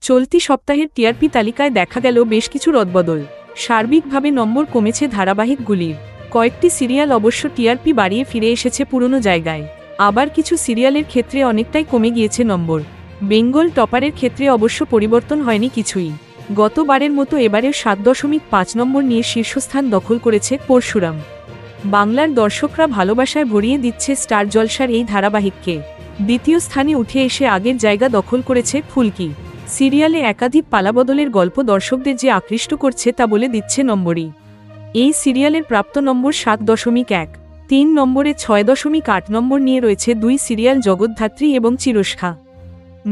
চলতি সপ্তাহের টিআরপি তালিকায় দেখা গেল বেশ কিছু রদবদল। সার্বিকভাবে নম্বর কমেছে ধারাবাহিকগুলির। কয়েকটি সিরিয়াল অবশ্য টিআরপি বাড়িয়ে ফিরে এসেছে পুরনো জায়গায়। আবার কিছু সিরিয়ালের ক্ষেত্রে অনেকটাই কমে গিয়েছে নম্বর। বেঙ্গল টপারের ক্ষেত্রে অবশ্য পরিবর্তন হয়নি কিছুই। গতবারের মতো এবারেও 7.5 নম্বর নিয়ে শীর্ষস্থান দখল করেছে পরশুরাম। বাংলার দর্শকরা ভালোবাসায় ভরিয়ে দিচ্ছে স্টার জলসার এই ধারাবাহিককে। দ্বিতীয় স্থানে উঠে এসে আগের জায়গা দখল করেছে ফুলকি। সিরিয়ালে একাধিক পালাবদলের গল্প দর্শকদের যে আকৃষ্ট করছে তা বলে দিচ্ছে নম্বরই। এই সিরিয়ালের প্রাপ্ত নম্বর 7.1। 3 নম্বরে 6.8 নম্বর নিয়ে রয়েছে দুই সিরিয়াল জগদ্ধাত্রী এবং চিরস্খা।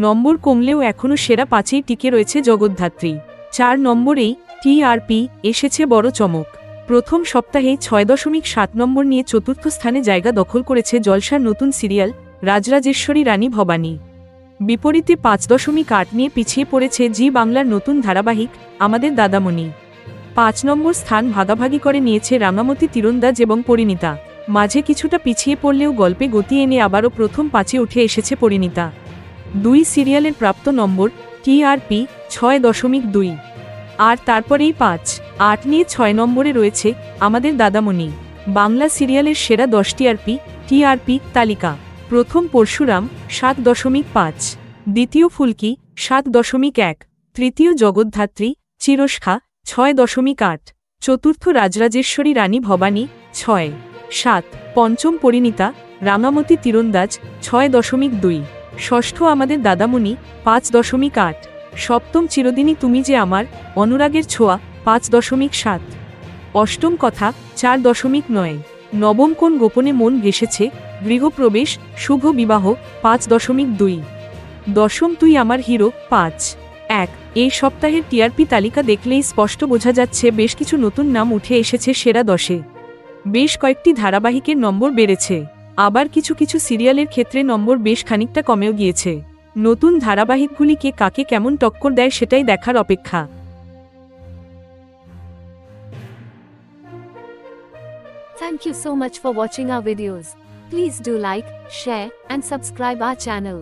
নম্বর কমলেও এখনও সেরা 5-এই টিকে রয়েছে জগদ্ধাত্রী। 4 নম্বরেই টিআরপি এসেছে বড় চমক। প্রথম সপ্তাহে 6.7 নম্বর নিয়ে চতুর্থ স্থানে জায়গা দখল করেছে জলসার নতুন সিরিয়াল রাজরাজেশ্বরী রানী ভবানী। বিপরীতে 5.8 নিয়ে পিছিয়ে পড়েছে জি বাংলার নতুন ধারাবাহিক আমাদের দাদামণি। 5 নম্বর স্থান ভাগাভাগি করে নিয়েছে রাঙামতি তীরন্দাজ এবং পরিণীতা। মাঝে কিছুটা পিছিয়ে পড়লেও গল্পে গতি এনে আবারও প্রথম 5-এ উঠে এসেছে পরিণীতা। দুই সিরিয়ালের প্রাপ্ত নম্বর টিআরপি 6.2। আর তারপরেই 5-8 নিয়ে 6 নম্বরে রয়েছে আমাদের দাদামণি। বাংলা সিরিয়ালের সেরা 10 টিআরপি তালিকা। প্রথম পরশুরাম 7.5, দ্বিতীয় ফুলকি 7.1, তৃতীয় জগদ্ধাত্রী চিরস্খা 6.8, চতুর্থ রাজরাজেশ্বরী রানী ভবানী 6.7, পঞ্চম পরিণীতা রাঙামতি তীরন্দাজ 6.2, ষষ্ঠ আমাদের দাদামণি 5.8, সপ্তম চিরদিনই তুমি যে আমার অনুরাগের ছোঁয়া 5.7, অষ্টম কথা 4.9, নবম কোন গোপনে মন ভেসেছে গৃহপ্রবেশ শুভ বিবাহ 5.2, দশম তুই আমার হিরো 5.1। এই সপ্তাহের টিআরপি তালিকা দেখলেই স্পষ্ট বোঝা যাচ্ছে বেশ কিছু নতুন নাম উঠে এসেছে সেরা 10-এ। বেশ কয়েকটি ধারাবাহিকের নম্বর বেড়েছে, আবার কিছু কিছু সিরিয়ালের ক্ষেত্রে নম্বর বেশ খানিকটা কমেও গিয়েছে। নতুন ধারাবাহিকগুলিকে কাকে কেমন টক্কর দেয় সেটাই দেখার অপেক্ষা। Thank you so much for watching our videos. Please do like, share, and subscribe our channel.